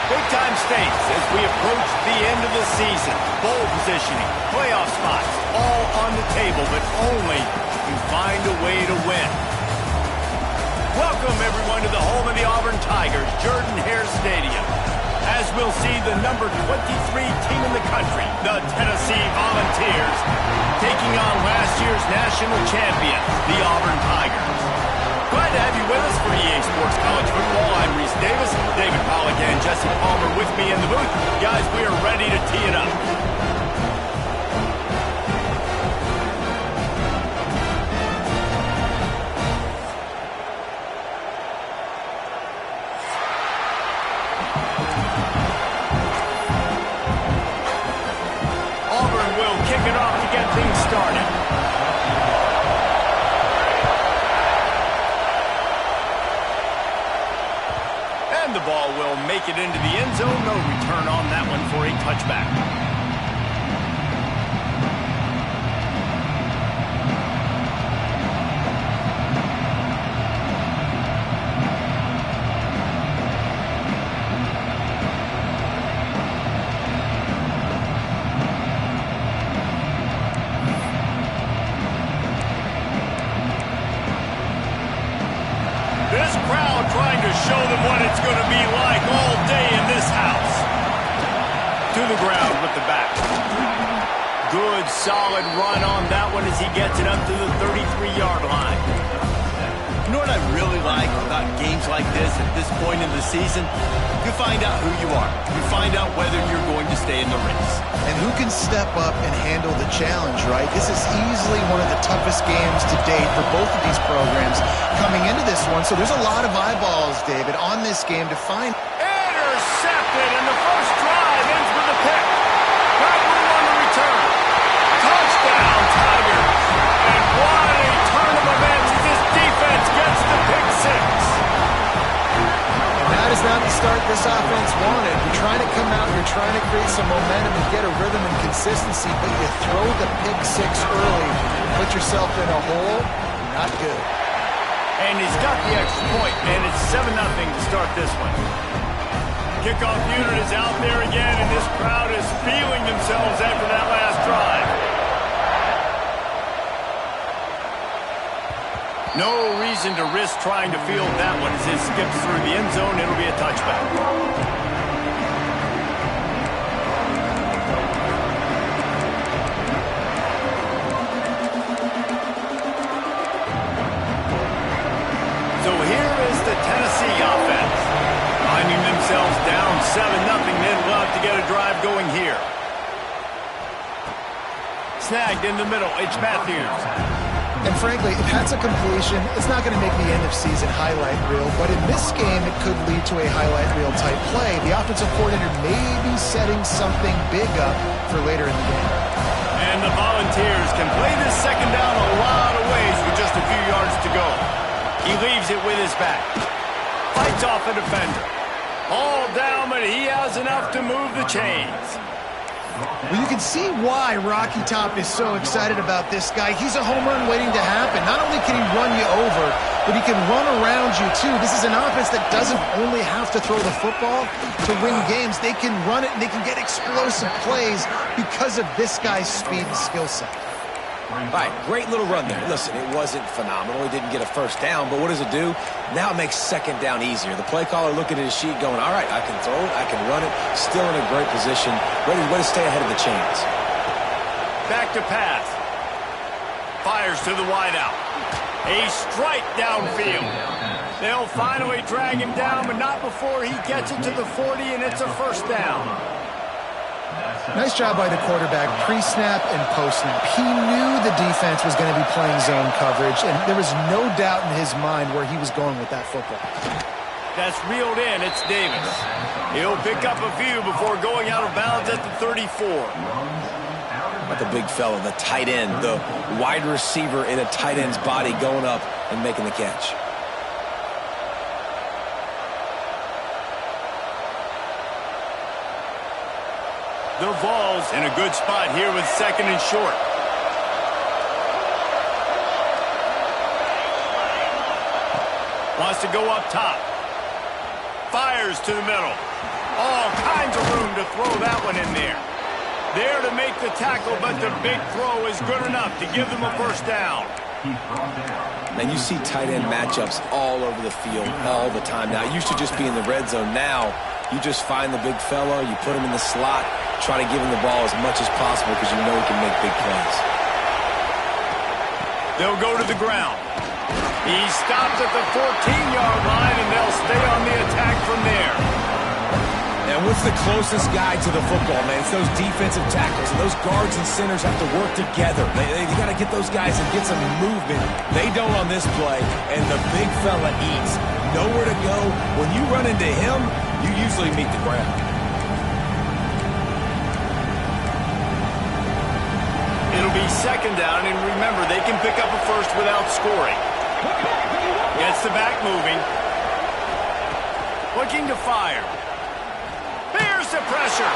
Big-time stakes as we approach the end of the season. Bowl positioning, playoff spots, all on the table, but only if you find a way to win. Welcome, everyone, to the home of the Auburn Tigers, Jordan-Hare Stadium. As we'll see the number 23 team in the country, the Tennessee Volunteers, taking on last year's national champion, the Auburn Tigers. Glad to have you with us for EA Sports College Football. I'm Reese Davis, David Pollack, and Jesse Palmer with me in the booth. Guys, we are ready to tee it up. Auburn will kick it off to get things started. The ball will make it into the end zone. No return on that one for a touchback. This crowd trying to show them what it's going to be like all day in this house. To the ground with the back. Good, solid run on that one as he gets it up to the 33-yard line. You know what I really like about games like this at this point in the season? You find out who you are. You find out whether you're going to stay in the race. And who can step up and handle the challenge, right? This is easily one of the toughest games to date for both of these programs coming into this one. So there's a lot of eyeballs, David, on this game to find. Intercepted, and the first drive ends with a pick. Got room on the return. Touchdown, Tigers. And what a turn of events as this defense gets the pick six. That is not the start this offense wanted. You're trying to come out, you're trying to create some momentum and get a rhythm and consistency, but you throw the pick six early, put yourself in a hole, not good. And he's got the extra point, and it's 7-0 to start this one. Kickoff unit is out there again, and this crowd is feeling themselves after that last drive. No reason to risk trying to field that one as it skips through the end zone. It'll be a touchback. So here is the Tennessee offense. Finding themselves down 7-0, they'd love to get a drive going here. Snagged in the middle, H. Matthews. And frankly, if that's a completion, it's not going to make the end-of-season highlight reel. But in this game, it could lead to a highlight reel type play. The offensive coordinator may be setting something big up for later in the game. And the Volunteers can play this second down a lot of ways with just a few yards to go. He leaves it with his back. Fights off a defender. All down, but he has enough to move the chains. Well, you can see why Rocky Top is so excited about this guy. He's a home run waiting to happen. Not only can he run you over, but he can run around you too. This is an offense that doesn't only have to throw the football to win games. They can run it and they can get explosive plays because of this guy's speed and skill set. All right, great little run there. Listen, it wasn't phenomenal. He didn't get a first down, but what does it do? Now it makes second down easier. The play caller looking at his sheet going, all right, I can throw it, I can run it, still in a great position, ready to stay ahead of the chains. Back to pass. Fires to the wideout. A strike downfield. They'll finally drag him down, but not before he gets it to the 40, and it's a first down. Nice job by the quarterback, pre-snap and post-snap. He knew the defense was going to be playing zone coverage, and there was no doubt in his mind where he was going with that football. That's reeled in. It's Davis. He'll pick up a few before going out of bounds at the 34. But the big fella, the tight end, the wide receiver in a tight end's body going up and making the catch. The Vols in a good spot here with second and short. Wants to go up top. Fires to the middle. All kinds of room to throw that one in there. There to make the tackle, but the big throw is good enough to give them a first down. And you see tight end matchups all over the field all the time. Now, it used to just be in the red zone. Now, you just find the big fella, you put him in the slot, try to give him the ball as much as possible because you know he can make big plays. They'll go to the ground. He stopped at the 14-yard line, and they'll stay on the attack from there. And what's the closest guy to the football, man? It's those defensive tackles, and those guards and centers have to work together. They got to get those guys and get some movement. They don't on this play, and the big fella eats. Nowhere to go. When you run into him, you usually meet the ground. It'll be second down, and remember, they can pick up a first without scoring. Gets the back moving. Looking to fire. Here's the pressure.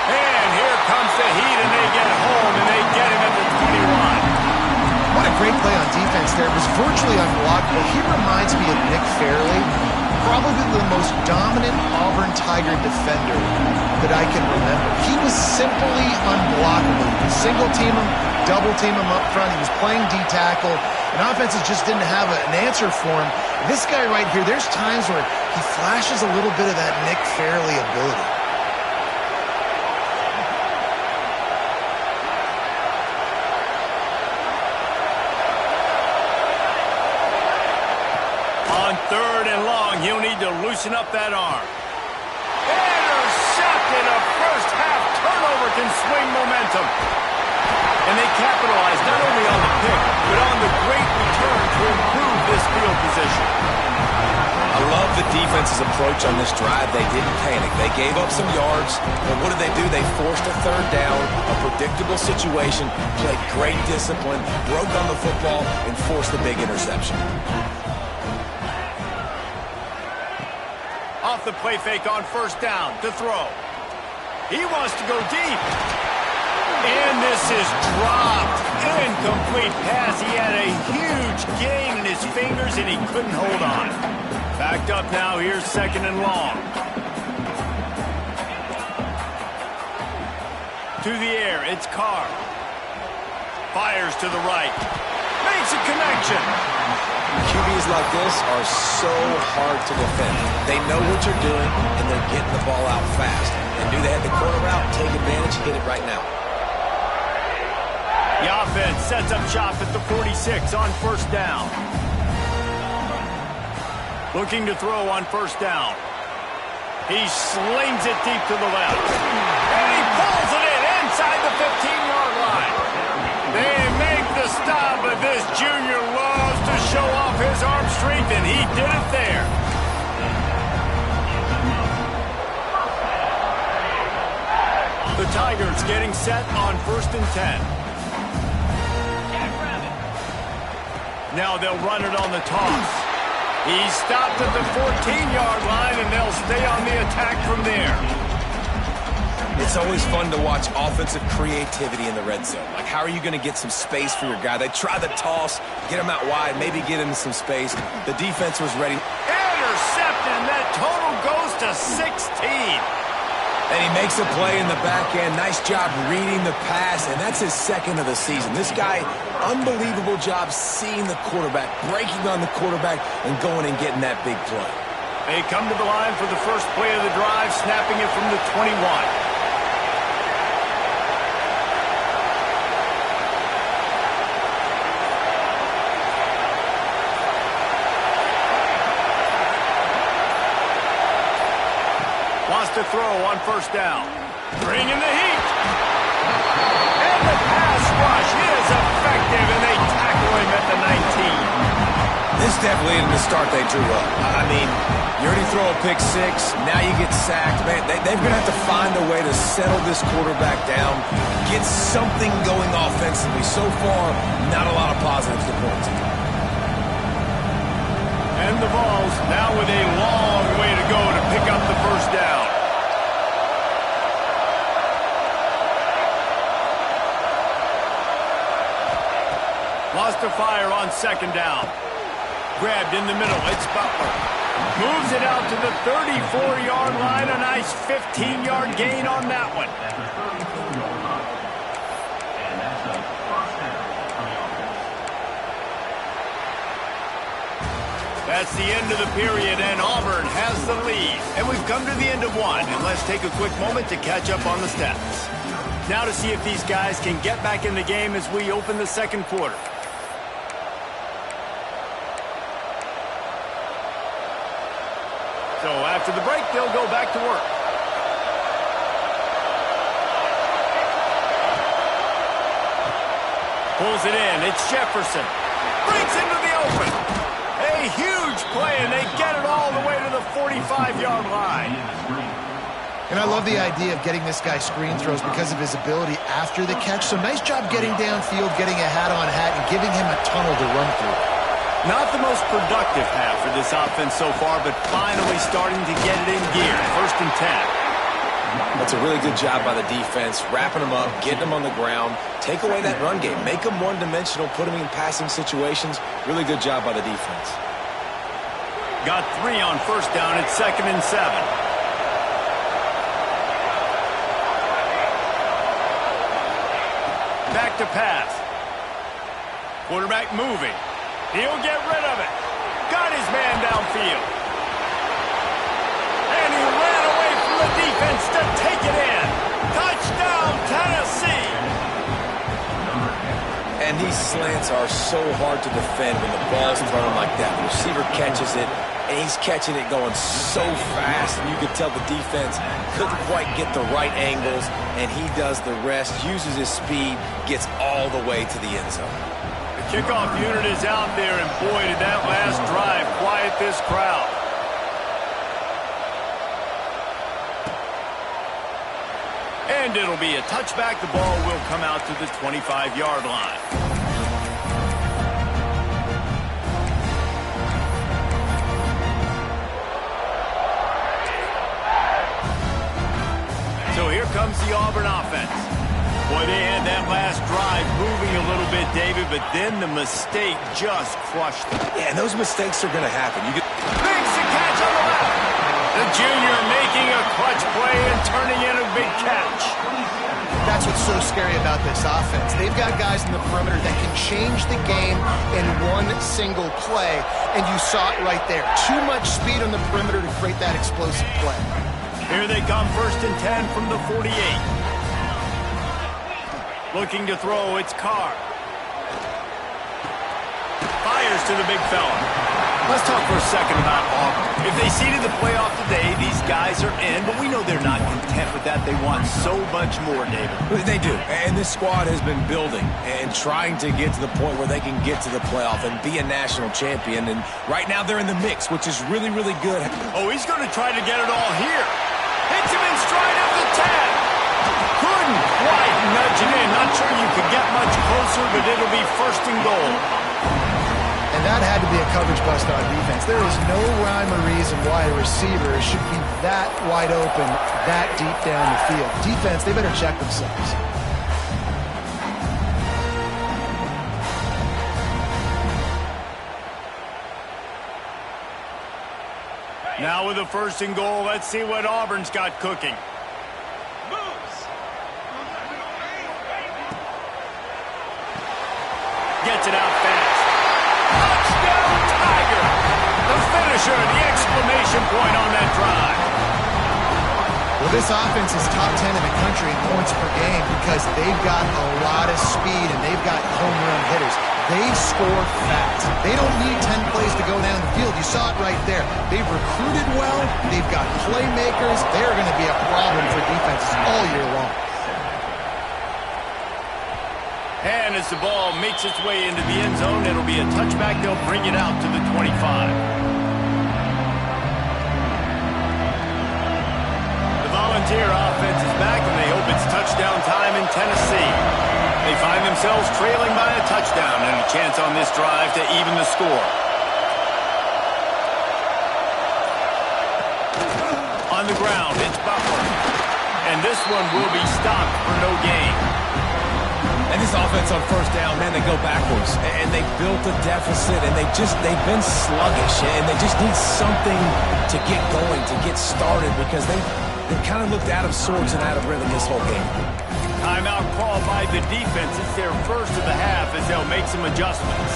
And here comes the heat, and they get home, and they get him at the 21. What a great play on defense there. It was virtually unblockable. He reminds me of Nick Fairley, probably the most dominant Auburn Tiger defender that I can remember. He was simply unblockable. You could single team him, double team him up front. He was playing D-tackle, and offenses just didn't have an answer for him. This guy right here, there's times where he flashes a little bit of that Nick Fairley ability. On third and long, he'll need to loosen up that arm. Intercepted. A first half turnover can swing momentum. And they capitalize not only on the pick, but on the great return to improve this field position. I love the defense's approach on this drive. They didn't panic. They gave up some yards, but what did they do? They forced a third down, a predictable situation, played great discipline, broke on the football, and forced the big interception. Off the play fake on first down to throw. He wants to go deep. And this is dropped. Incomplete pass. He had a huge gain in his fingers, and he couldn't hold on. Backed up now. Here's second and long. To the air. It's Carr. Fires to the right. Makes a connection. QBs like this are so hard to defend. They know what you're doing, and they're getting the ball out fast. And do they have the corner route? Take advantage. Hit it right now. The offense sets up shop at the 46 on first down. Looking to throw on first down. He slings it deep to the left. And he pulls it in inside the 15-yard line. They make the stop, but this junior loves to show off his arm strength, and he did it there. The Tigers getting set on first and 10. Now they'll run it on the toss. He stopped at the 14-yard line, and they'll stay on the attack from there. It's always fun to watch offensive creativity in the red zone. Like, how are you going to get some space for your guy? They try the toss, get him out wide, maybe get him some space. The defense was ready. Intercepted, and that total goes to 16. And he makes a play in the back end. Nice job reading the pass, and that's his second of the season. This guy, unbelievable job seeing the quarterback, breaking on the quarterback, and going and getting that big play. They come to the line for the first play of the drive, snapping it from the 21. Wants to throw on first down. Bringing the heat. And the pass rush is effective, and they tackle him at the 19. This definitely isn't the start they drew up. I mean, you already throw a pick six, now you get sacked. Man, they're going to have to find a way to settle this quarterback down, get something going offensively. So far, not a lot of positives to point to. And the Vols now with a long way to go to pick up the first down. Lost to fire on second down. grabbed in the middle. It's Butler. Moves it out to the 34-yard line. A nice 15-yard gain on that one. That's the end of the period, and Auburn has the lead. And we've come to the end of one, and let's take a quick moment to catch up on the stats. Now to see if these guys can get back in the game as we open the second quarter. So after the break, they'll go back to work. Pulls it in. It's Jefferson. Breaks into the open. A huge play, and they get it all the way to the 45-yard line. And I love the idea of getting this guy screen throws because of his ability after the catch. So nice job getting downfield, getting a hat-on-hat, and giving him a tunnel to run through. Not the most productive half for this offense so far, but finally starting to get it in gear. 1st and 10. That's a really good job by the defense, wrapping them up, getting them on the ground. Take away that run game. Make them one-dimensional, put them in passing situations. Really good job by the defense. Got 3 on 1st down. It's 2nd and 7. Back to pass. Quarterback moving. He'll get rid of it. Got his man downfield. And he ran away from the defense to take it in. Touchdown, Tennessee. And these slants are so hard to defend when the ball's thrown like that. The receiver catches it, and he's catching it going so fast, and you could tell the defense couldn't quite get the right angles, and he does the rest, uses his speed, gets all the way to the end zone. The kickoff unit is out there, and boy, did that last drive quiet this crowd. And it'll be a touchback. The ball will come out to the 25-yard line. So here comes the Auburn offense. Boy, they had that last drive moving a little bit, David, but then the mistake just crushed them. Yeah, and those mistakes are going to happen. Makes the catch on the left. The junior making a clutch play and turning in a big catch. That's what's so scary about this offense. They've got guys in the perimeter that can change the game in one single play, and you saw it right there. Too much speed on the perimeter to create that explosive play. Here they come, 1st and 10 from the 48. Looking to throw, it's Carr. Fires to the big fella. Let's talk for a second about Auburn. If they seeded the playoff today, these guys are in, but we know they're not content with that. They want so much more, David. They do, and this squad has been building and trying to get to the point where they can get to the playoff and be a national champion, and right now they're in the mix, which is really, really good. Oh, he's going to try to get it all here. Hits him in stride at the 10. Couldn't quite nudge it in. Not sure you could get much closer, but it'll be 1st and goal. And that had to be a coverage bust on defense. There is no rhyme or reason why a receiver should be that wide open, that deep down the field. Defense, they better check themselves. Now with a 1st and goal, let's see what Auburn's got cooking. Gets it out fast. Touchdown, Tiger! The finisher, the exclamation point on that drive. Well, this offense is top 10 in the country in points per game because they've got a lot of speed and they've got home run hitters. They score fast. They don't need 10 plays to go down the field. You saw it right there. They've recruited well. They've got playmakers. They're going to be a problem for defenses all year long. And as the ball makes its way into the end zone, it'll be a touchback. They'll bring it out to the 25. The Volunteer offense is back, and they hope it's touchdown time in Tennessee. They find themselves trailing by a touchdown and a chance on this drive to even the score. On the ground, it's Butler. And this one will be stopped for no gain. And this offense on first down, man, they go backwards. And they built a deficit, and they've been sluggish. And they just need something to get going, to get started, because they kind of looked out of sorts and out of rhythm this whole game. Timeout called by the defense. It's their first of the half as they'll make some adjustments.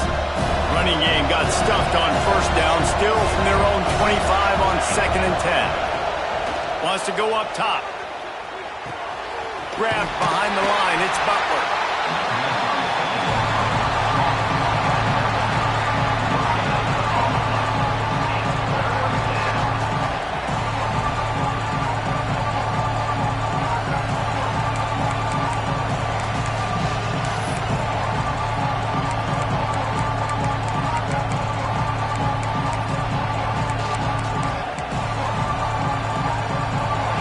Running game got stuffed on first down, still from their own 25 on 2nd and 10. Wants to go up top. Grabbed behind the line. It's Butler.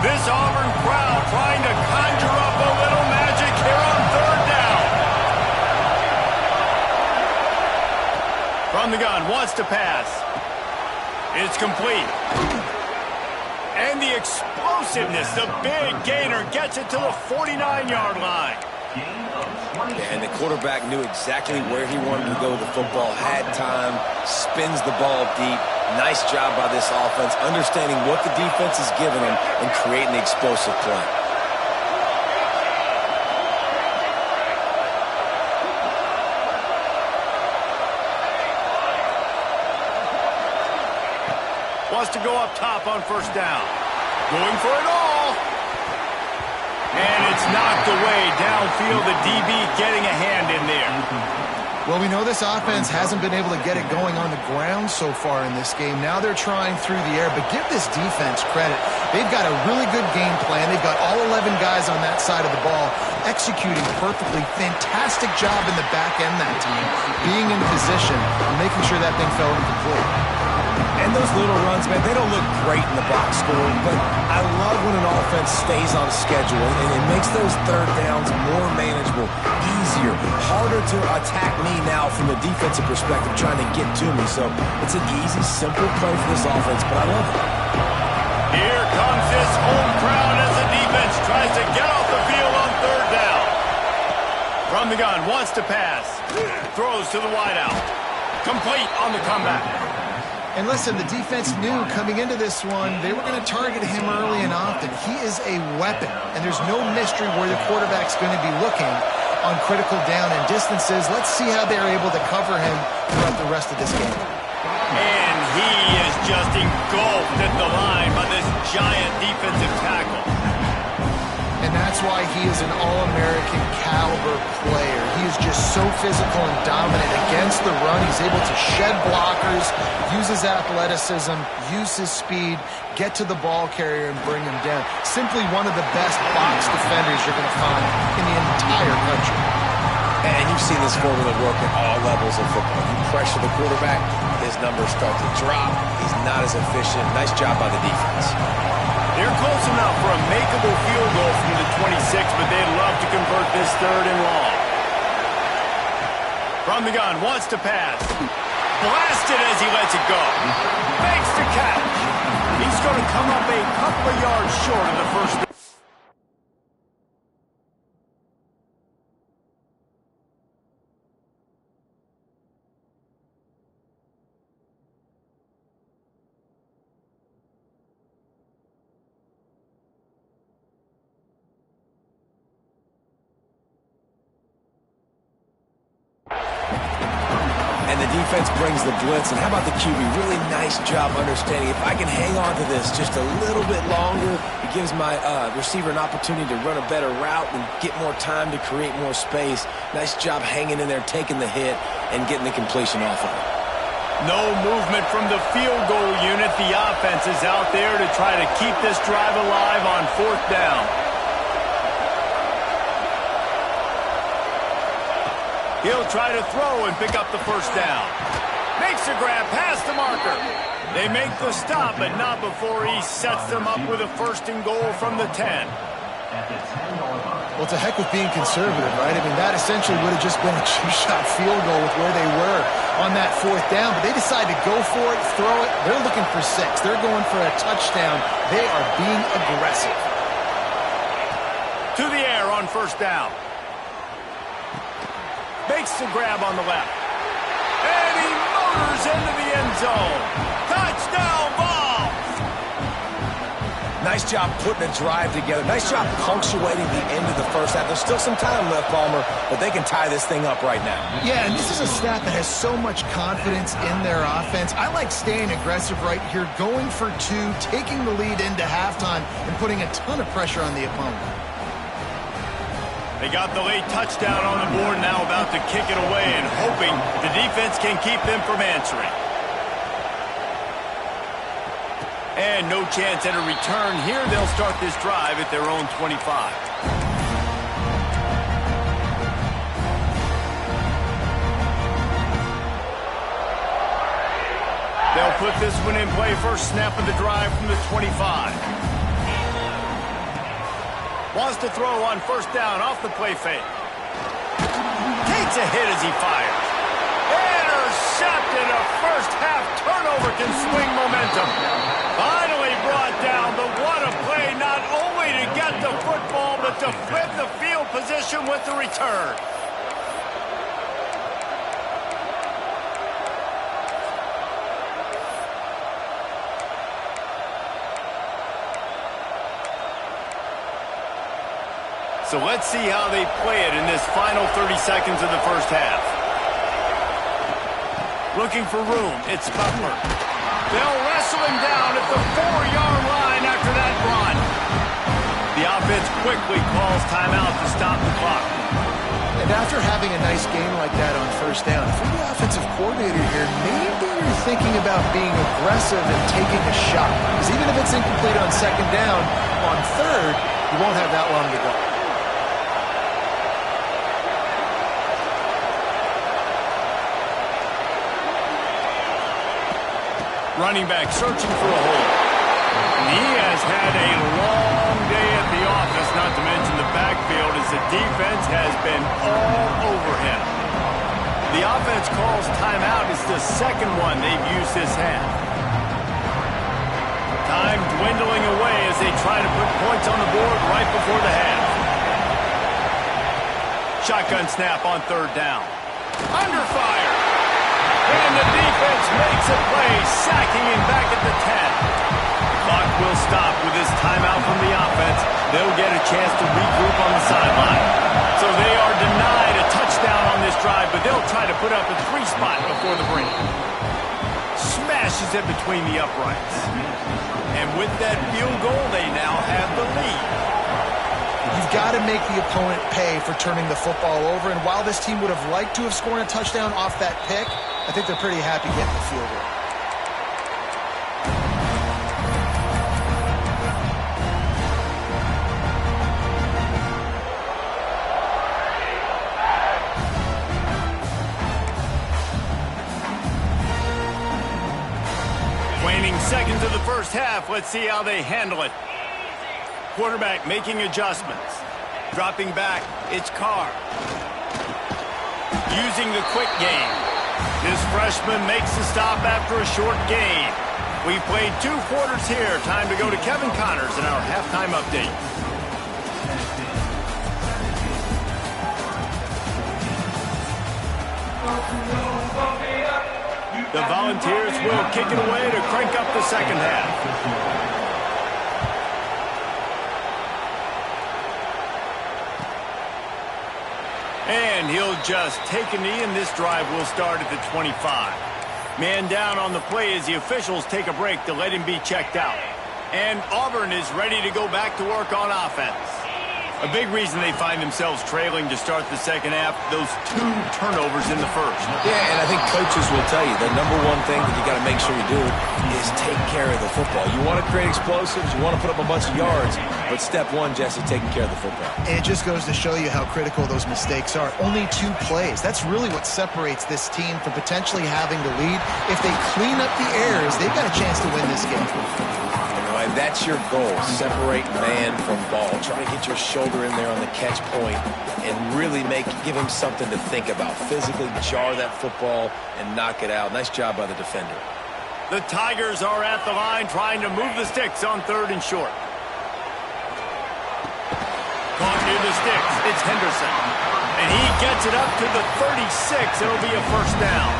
This Auburn crowd trying to conjure up a little magic here on 3rd down. From the gun, wants to pass. It's complete. And the explosiveness, the big gainer gets it to the 49-yard line. And the quarterback knew exactly where he wanted to go with the football, had time, spins the ball deep. Nice job by this offense, understanding what the defense is giving them and creating the explosive play. Wants to go up top on first down. Going for it all. And it's knocked away downfield. The DB getting a hand in there. Well, we know this offense hasn't been able to get it going on the ground so far in this game. Now they're trying through the air, but give this defense credit. They've got a really good game plan. They've got all 11 guys on that side of the ball executing perfectly. Fantastic job in the back end that time, being in position and making sure that thing fell incomplete. And those little runs, man, they don't look great in the box score, but I love when an offense stays on schedule, and it makes those 3rd downs more manageable, easier, harder to attack me now from a defensive perspective trying to get to me. So it's an easy, simple play for this offense, but I love it. Here comes this home crowd as the defense tries to get off the field on 3rd down. From the gun, wants to pass. Throws to the wideout. Complete on the comeback. And listen, the defense knew coming into this one, they were going to target him early and often. He is a weapon, and there's no mystery where the quarterback's going to be looking on critical down and distances. Let's see how they're able to cover him throughout the rest of this game. And he is just engulfed at the line by this giant defensive tackle. And that's why he is an All-American caliber player. He is just so physical and dominant against the run. He's able to shed blockers, use his athleticism, use his speed, get to the ball carrier and bring him down. Simply one of the best box defenders you're going to find in the entire country. And you've seen this formula work at all levels of football. You pressure the quarterback, his numbers start to drop. He's not as efficient. Nice job by the defense. They're close enough for a makeable field goal from the 26, but they'd love to convert this 3rd and long. From the gun, wants to pass. Blasted as he lets it go. Makes the catch. He's going to come up a couple of yards short of the first. And the defense brings the blitz. And how about the QB? Really nice job understanding. If I can hang on to this just a little bit longer, it gives my receiver an opportunity to run a better route and get more time to create more space. Nice job hanging in there, taking the hit, and getting the completion off of it. No movement from the field goal unit. The offense is out there to try to keep this drive alive on 4th down. He'll try to throw and pick up the first down. Makes a grab past the marker. They make the stop, but not before he sets them up with a 1st and goal from the 10. Well, to heck with being conservative, right? I mean, that essentially would have just been a 2-shot field goal with where they were on that 4th down. But they decided to go for it, throw it. They're looking for 6. They're going for a touchdown. They are being aggressive. To the air on 1st down. makes the grab on the left. And he motors into the end zone. Touchdown ball. Nice job putting a drive together. Nice job punctuating the end of the first half. There's still some time left, Palmer, but they can tie this thing up right now. Yeah, and this is a staff that has so much confidence in their offense. I like staying aggressive right here, going for two, taking the lead into halftime, and putting a ton of pressure on the opponent. They got the late touchdown on the board, now about to kick it away and hoping the defense can keep them from answering. And no chance at a return here. They'll start this drive at their own 25. They'll put this one in play. First snap of the drive from the 25. Wants to throw on first down off the play fake. Takes a hit as he fires. Intercepted. A first half turnover can swing momentum. Finally brought down, but what a play, not only to get the football, but to flip the field position with the return. So let's see how they play it in this final 30 seconds of the first half. Looking for room, it's Butler. They'll wrestle him down at the 4-yard line after that run. The offense quickly calls timeout to stop the clock. And after having a nice game like that on first down, if you're the offensive coordinator here, maybe you're thinking about being aggressive and taking a shot. Because even if it's incomplete on second down, on third, you won't have that long to go. Running back searching for a hole. And he has had a long day at the office, not to mention the backfield, as the defense has been all over him. The offense calls timeout. It's the second one they've used this half. Time dwindling away as they try to put points on the board right before the half. Shotgun snap on third down. Under fire. And the defense makes a play, sacking him back at the 10. The clock will stop with this timeout from the offense. They'll get a chance to regroup on the sideline. So they are denied a touchdown on this drive, but they'll try to put up a 3 spot before the break. Smashes it between the uprights. And with that field goal, they now have the lead. You've got to make the opponent pay for turning the football over. And while this team would have liked to have scored a touchdown off that pick, I think they're pretty happy getting the field goal. Waning seconds of the first half. Let's see how they handle it. Quarterback making adjustments. Dropping back, it's Carr. Using the quick game. This freshman makes the stop after a short gain. We've played 2 quarters here. Time to go to Kevin Connors in our halftime update. The Volunteers will kick it away to crank up the second half. And he'll just take a knee, and this drive will start at the 25. Man down on the play as the officials take a break to let him be checked out. And Auburn is ready to go back to work on offense. A big reason they find themselves trailing to start the second half, those 2 turnovers in the first. Yeah, and I think coaches will tell you the number one thing that you got to make sure you do is take care of the football. You want to create explosives, you want to put up a bunch of yards, but step one, Jesse, taking care of the football. And it just goes to show you how critical those mistakes are. Only 2 plays. That's really what separates this team from potentially having the lead. If they clean up the errors, they've got a chance to win this game. And that's your goal. Separate man from ball. Try to get your shoulder in there on the catch point and really give him something to think about. Physically jar that football and knock it out. Nice job by the defender. The Tigers are at the line trying to move the sticks on 3rd and short. Caught near the the sticks. It's Henderson. And he gets it up to the 36. It'll be a first down.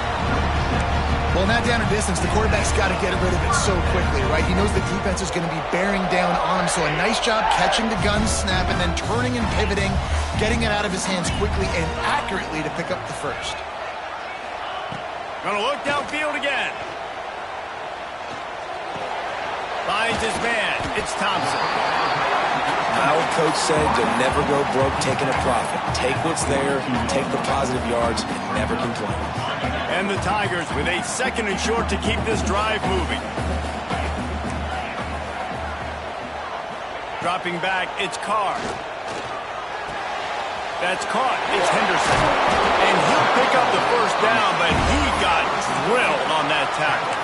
Well, now down a distance, the quarterback's got to get rid of it so quickly, right? He knows the defense is going to be bearing down on him, so a nice job catching the gun snap and then turning and pivoting, getting it out of his hands quickly and accurately to pick up the first. Gonna look downfield again. Finds his man. It's Thompson. My old coach said you'll never go broke taking a profit. Take what's there, take the positive yards, and never complain. And the Tigers with a 2nd and short to keep this drive moving. Dropping back, it's Carr. That's caught. It's Henderson. And he'll pick up the first down, but he got drilled on that tackle.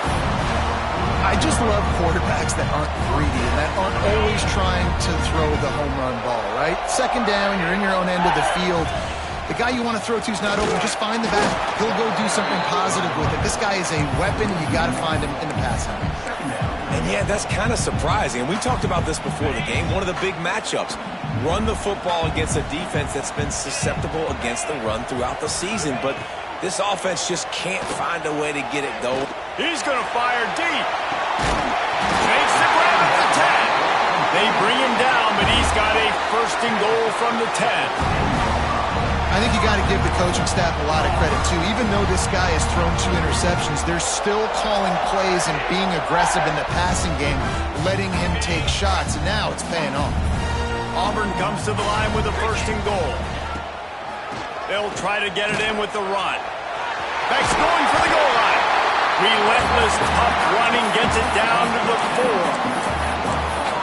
I just love quarterbacks that aren't greedy and that aren't always trying to throw the home run ball, right? 2nd down, you're in your own end of the field. The guy you want to throw to is not open. Just find the back. He'll go do something positive with it. This guy is a weapon. You got to find him in the passing game. And yeah, that's kind of surprising. And we talked about this before the game. One of the big matchups. Run the football against a defense that's been susceptible against the run throughout the season. But this offense just can't find a way to get it going. He's going to fire deep. Makes the grab at the 10. They bring him down, but he's got a 1st and goal from the 10. I think you got to give the coaching staff a lot of credit, too. Even though this guy has thrown 2 interceptions, they're still calling plays and being aggressive in the passing game, letting him take shots, and now it's paying off. Auburn comes to the line with a 1st and goal. They'll try to get it in with the run. Beck's going for the goal line. Relentless, tough running gets it down to the 4.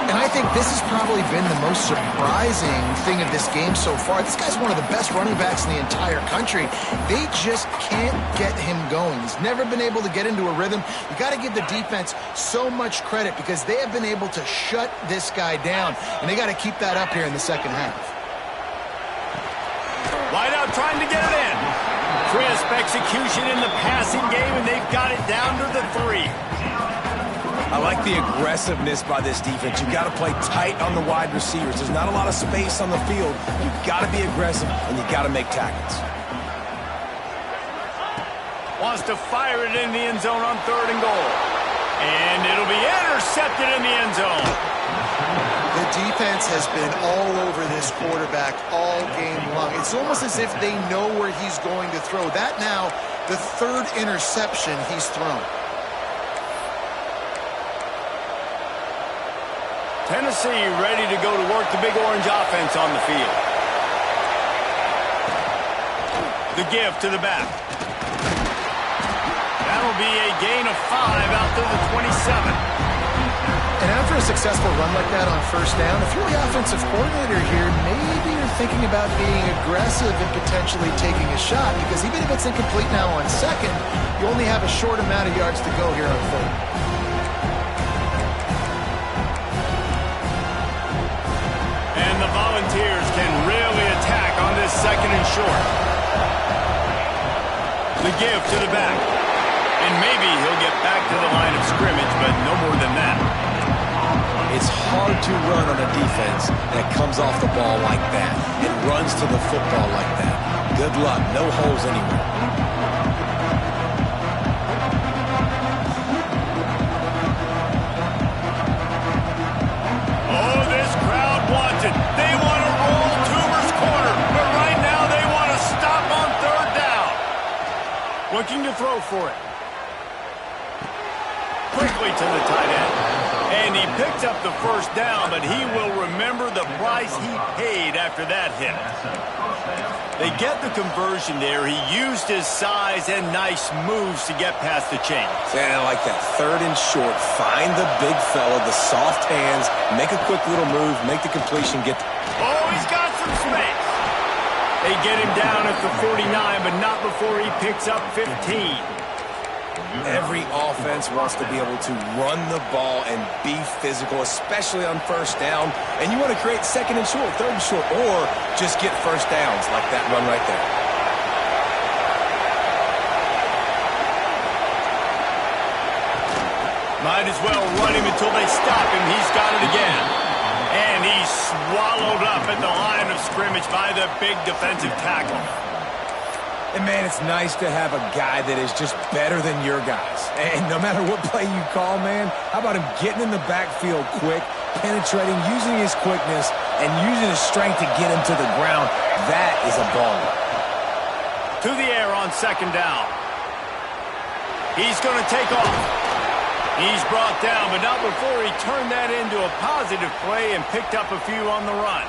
And I think this has probably been the most surprising thing of this game so far. This guy's one of the best running backs in the entire country. They just can't get him going. He's never been able to get into a rhythm. You got to give the defense so much credit because they have been able to shut this guy down. And they got to keep that up here in the 2nd half. Wide out trying to get it in. Crisp execution in the passing game, and they've got it down to the 3. I like the aggressiveness by this defense. You've got to play tight on the wide receivers. There's not a lot of space on the field. You've got to be aggressive, and you've got to make tackles. Wants to fire it in the end zone on 3rd and goal. And it'll be intercepted in the end zone. The defense has been all over this quarterback all game long. It's almost as if they know where he's going to throw. That now, the 3rd interception he's thrown. Tennessee ready to go to work the big orange offense on the field. The give to the back. That'll be a gain of 5 out to the 27. And after a successful run like that on 1st down, if you're the offensive coordinator here, maybe you're thinking about being aggressive and potentially taking a shot because even if it's incomplete now on 2nd, you only have a short amount of yards to go here on 3rd. Volunteers can really attack on this 2nd and short. The give to the back. And maybe he'll get back to the line of scrimmage, but no more than that. It's hard to run on a defense that comes off the ball like that and runs to the football like that. Good luck. No holes anywhere. They want to roll Toomer's corner, but right now they want to stop on 3rd down. Looking to throw for it. Quickly to the tight end. And he picks up the 1st down, but he will remember the price he paid after that hit. They get the conversion there. He used his size and nice moves to get past the chain. And I like that 3rd and short. Find the big fella, the soft hands, make a quick little move, make the completion, get... Oh, he's got some space. They get him down at the 49, but not before he picks up 15. Every offense wants to be able to run the ball and be physical, especially on 1st down. And you want to create 2nd and short, 3rd and short, or just get 1st downs like that run right there. Might as well run him until they stop him. He's got it again. And he's swallowed up at the line of scrimmage by the big defensive tackle. And, man, it's nice to have a guy that is just better than your guys. And no matter what play you call, man, how about him getting in the backfield quick, penetrating, using his quickness, and using his strength to get him to the ground? That is a baller. To the air on second down. He's going to take off. He's brought down, but not before he turned that into a positive play and picked up a few on the run.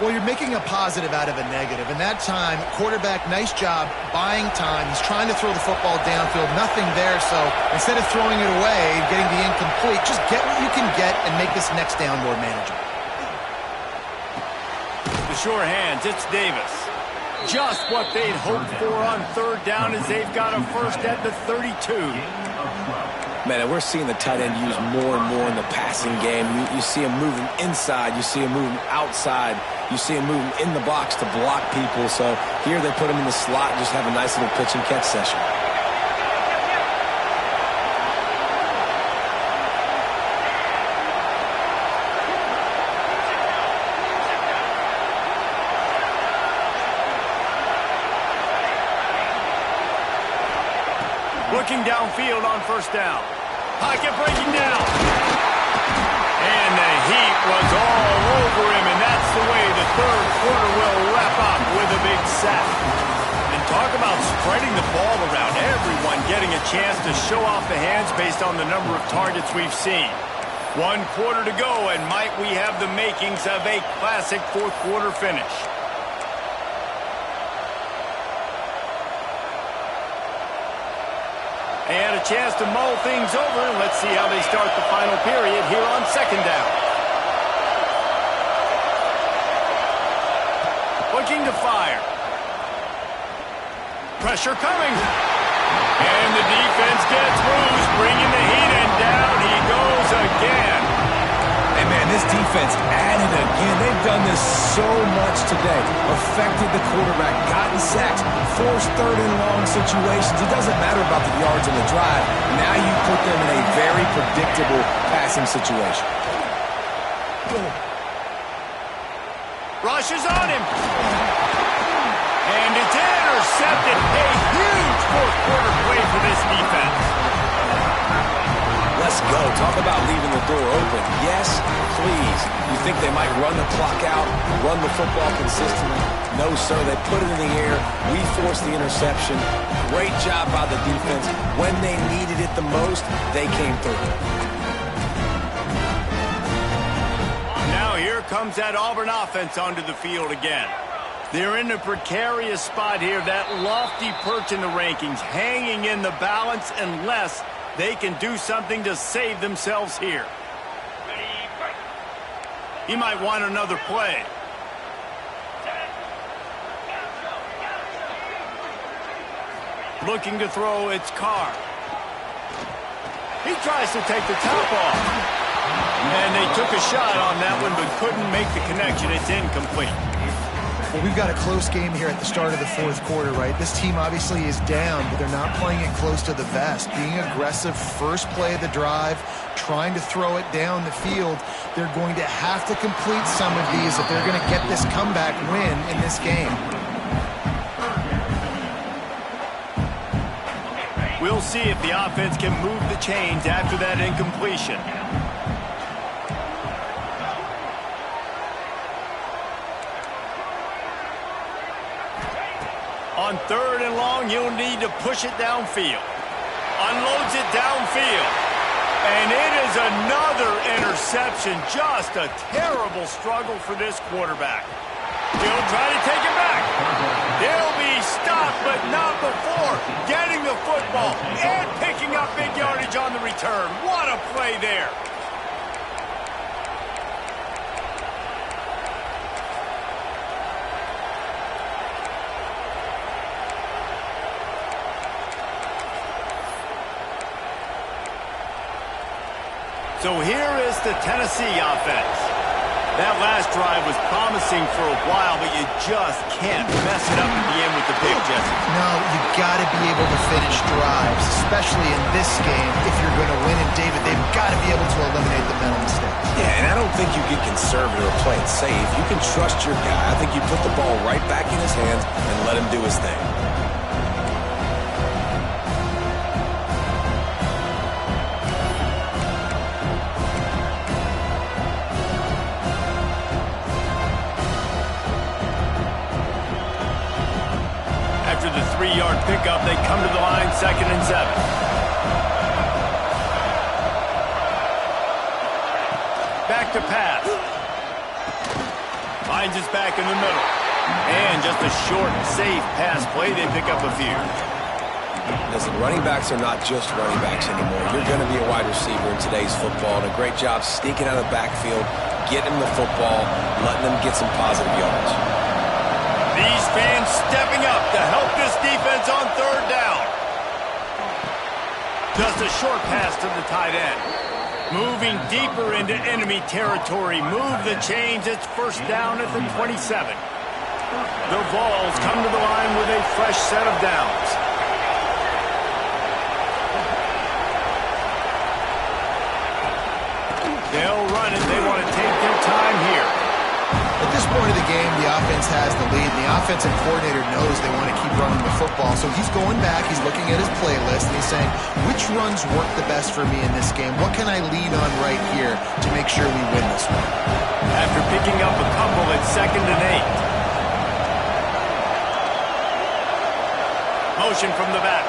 Well, you're making a positive out of a negative. And that time, quarterback, nice job buying time. He's trying to throw the football downfield. Nothing there, so instead of throwing it away, getting the incomplete, just get what you can get and make this next down more manageable. The sure hands, it's Davis. Just what they'd hoped for on third down as they've got a first at the 32. Man, and we're seeing the tight end used more and more in the passing game. You see him moving inside. You see him moving outside. You see him moving in the box to block people. So here they put him in the slot and just have a nice little pitch and catch session. Looking downfield on first down. Pocket breaking down. And the heat was all over him, and that's the way the third quarter will wrap up with a big sack. And talk about spreading the ball around. Everyone getting a chance to show off the hands based on the number of targets we've seen. 1 quarter to go, and might we have the makings of a classic fourth quarter finish. And a chance to mull things over. Let's see how they start the final period here on second down. Looking to fire. Pressure coming. And the defense gets loose, bringing the heat, and down he goes again. Hey, man, this defense added again. They've done this so much today. Affected the quarterback, gotten sacks, forced third and long situations. It doesn't matter about the yards on the drive. Now you put them in a very predictable passing situation. Rushes on him. And it's intercepted. A huge fourth quarter play for this defense. Let's go. Talk about leaving the door open. Yes, please. You think they might run the clock out, run the football consistently? No, sir. They put it in the air. We forced the interception. Great job by the defense. When they needed it the most, they came through. Now here comes that Auburn offense onto the field again. They're in a precarious spot here. That lofty perch in the rankings, hanging in the balance unless they can do something to save themselves here. He might want another play. Looking to throw, it's Carr. He tries to take the top off. And they took a shot on that one but couldn't make the connection. It's incomplete. Well, we've got a close game here at the start of the fourth quarter, right? This team obviously is down, but they're not playing it close to the vest. Being aggressive, first play of the drive, trying to throw it down the field. They're going to have to complete some of these if they're going to get this comeback win in this game. We'll see if the offense can move the chains after that incompletion. On third and long, you'll need to push it downfield. Unloads it downfield. And it is another interception. Just a terrible struggle for this quarterback. He'll try to take it back. He'll be stopped, but not before getting the football and picking up big yardage on the return. What a play there. So here is the Tennessee offense. That last drive was promising for a while, but you just can't mess it up at the end with the pick, Jesse. No, you got to be able to finish drives, especially in this game if you're going to win. And, David, they've got to be able to eliminate the mental mistakes. Yeah, and I don't think you get conservative or play it safe. You can trust your guy. I think you put the ball right back in his hands and let him do his thing. After the 3-yard pickup, they come to the line, 2nd and 7. Back to pass. Finds his back in the middle. And just a short, safe pass play. They pick up a few. Listen, running backs are not just running backs anymore. You're going to be a wide receiver in today's football. And a great job sneaking out of the backfield, getting him the football, letting them get some positive yards. These fans stepping up to help this defense on 3rd down. Just a short pass to the tight end. Moving deeper into enemy territory. Move the chains. It's 1st down at the 27. The Vols come to the line with a fresh set of downs. They'll run it. They want to take their time here. At this point of the game, the offense has the lead, and the offensive coordinator knows they want to keep running the football. So he's going back, he's looking at his playlist, and he's saying, which runs work the best for me in this game? What can I lean on right here to make sure we win this one? After picking up a couple at 2nd and 8. Motion from the back.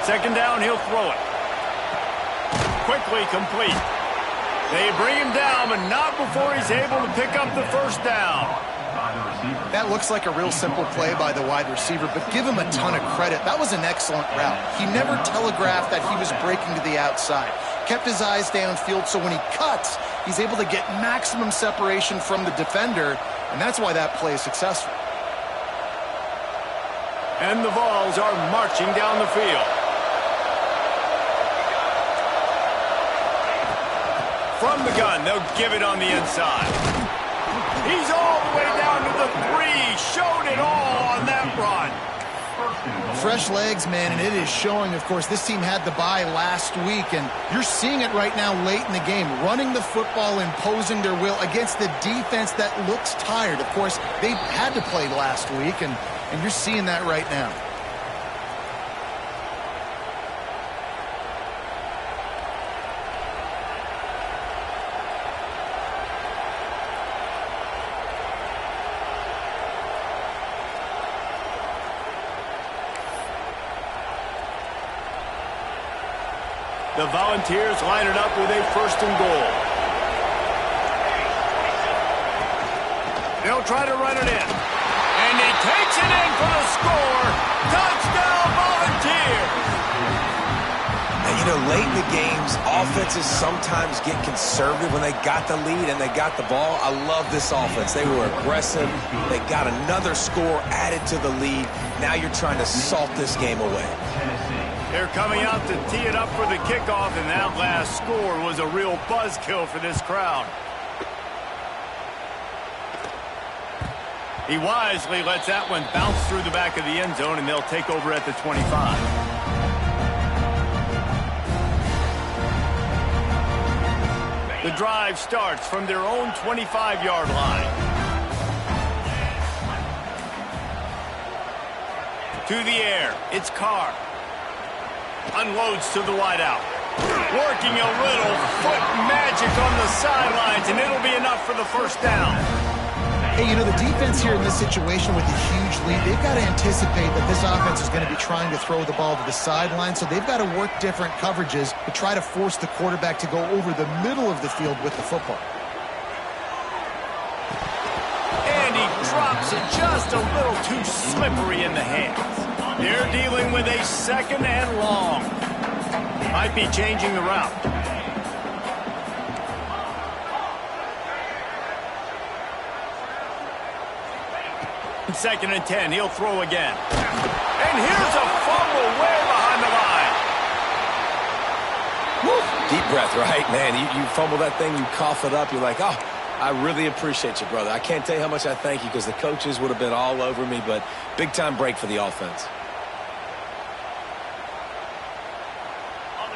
2nd down, he'll throw it. Quickly complete. They bring him down, but not before he's able to pick up the 1st down. That looks like a real simple play by the wide receiver, but give him a ton of credit. That was an excellent route. He never telegraphed that he was breaking to the outside. Kept his eyes downfield, so when he cuts, he's able to get maximum separation from the defender, and that's why that play is successful. And the Vols are marching down the field. From the gun, they'll give it on the inside. He's all the way down to the 3. Showed it all on that run. Fresh legs, man, and it is showing, of course. This team had the bye last week, and you're seeing it right now late in the game. Running the football, imposing their will against the defense that looks tired. Of course, they had to play last week, and you're seeing that right now. The Volunteers line it up with a 1st and goal. They'll try to run it in. And he takes it in for the score. Touchdown, Volunteers! Now, you know, late in the games, offenses sometimes get conservative when they got the lead and they got the ball. I love this offense. They were aggressive. They got another score added to the lead. Now you're trying to salt this game away. They're coming out to tee it up for the kickoff, and that last score was a real buzzkill for this crowd. He wisely lets that one bounce through the back of the end zone, and they'll take over at the 25. The drive starts from their own 25-yard line. To the air, it's Carr. Unloads to the wideout. Working a little foot magic on the sidelines, and it'll be enough for the 1st down. Hey, you know, the defense here in this situation with a huge lead, they've got to anticipate that this offense is going to be trying to throw the ball to the sideline, so they've got to work different coverages to try to force the quarterback to go over the middle of the field with the football. And he drops it just a little too slippery in the hands. They're dealing with a 2nd and long. Might be changing the route. 2nd and 10. He'll throw again. And here's a fumble way behind the line. Deep breath, right? Man, you fumble that thing, you cough it up, you're like, oh, I really appreciate you, brother. I can't tell you how much I thank you because the coaches would have been all over me, but big-time break for the offense.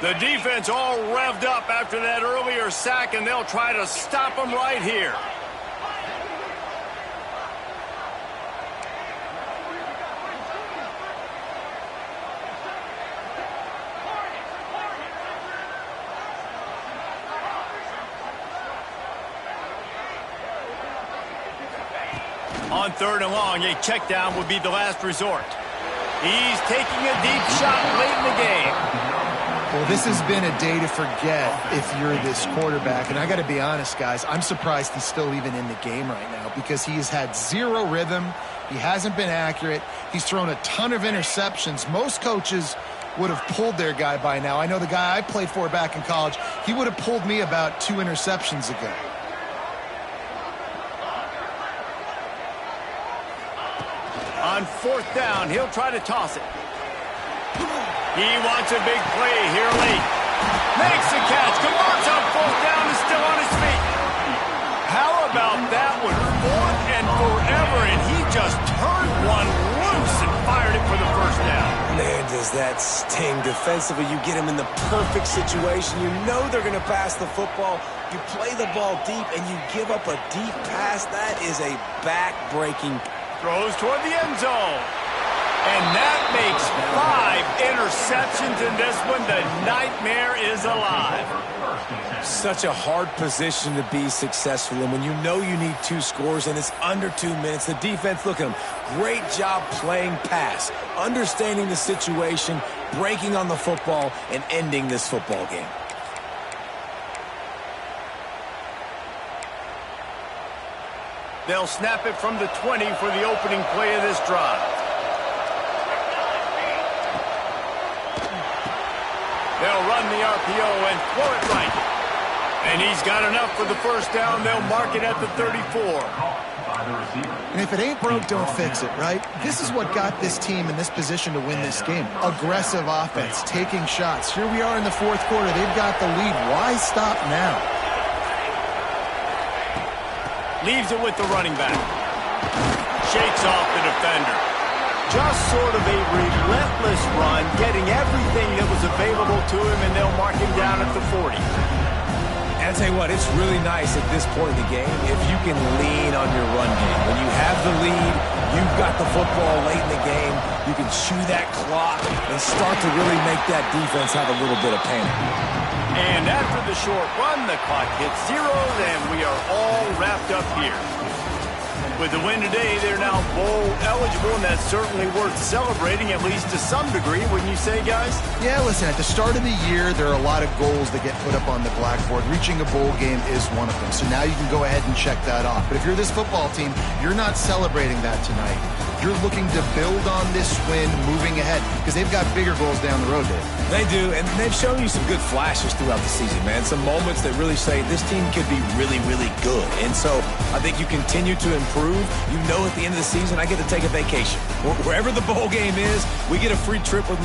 The defense all revved up after that earlier sack, and they'll try to stop them right here. On 3rd and long, a check down would be the last resort. He's taking a deep shot late in the game. Well, this has been a day to forget if you're this quarterback. And I got to be honest, guys, I'm surprised he's still even in the game right now because he has had zero rhythm. He hasn't been accurate. He's thrown a ton of interceptions. Most coaches would have pulled their guy by now. I know the guy I played for back in college, he would have pulled me about 2 interceptions ago. On 4th down, he'll try to toss it. He wants a big play here late. Makes the catch, converts on 4th down, is still on his feet. How about that one? 4th and forever, and he just turned one loose and fired it for the 1st down. Man, does that sting defensively. You get him in the perfect situation. You know they're going to pass the football. You play the ball deep, and you give up a deep pass. That is a back-breaking throws toward the end zone. And that makes 5 interceptions in this one. The nightmare is alive. Such a hard position to be successful in when you know you need 2 scores and it's under 2 minutes. The defense, look at them. Great job playing pass, understanding the situation, breaking on the football, and ending this football game. They'll snap it from the 20 for the opening play of this drive. They'll run the RPO and throw it right. And he's got enough for the 1st down. They'll mark it at the 34. And if it ain't broke, don't fix it, right? This is what got this team in this position to win this game. Aggressive offense, taking shots. Here we are in the 4th quarter. They've got the lead. Why stop now? Leaves it with the running back. Shakes off the defender. Just sort of a relentless run, getting everything that was available to him, and they'll mark him down at the 40. And I'll tell you what, it's really nice at this point in the game if you can lean on your run game. When you have the lead, you've got the football late in the game, you can chew that clock and start to really make that defense have a little bit of panic. And after the short run, the clock hits 0, and we are all wrapped up here. With the win today, they're now bowl eligible, and that's certainly worth celebrating, at least to some degree, wouldn't you say, guys? Yeah, listen, at the start of the year, there are a lot of goals that get put up on the blackboard. Reaching a bowl game is one of them. So now you can go ahead and check that off. But if you're this football team, you're not celebrating that tonight. You're looking to build on this win moving ahead because they've got bigger goals down the road, Dave. They do, and they've shown you some good flashes throughout the season, man. Some moments that really say this team could be really, really good. And so I think you continue to improve. You know at the end of the season, I get to take a vacation. Wherever the bowl game is, we get a free trip with my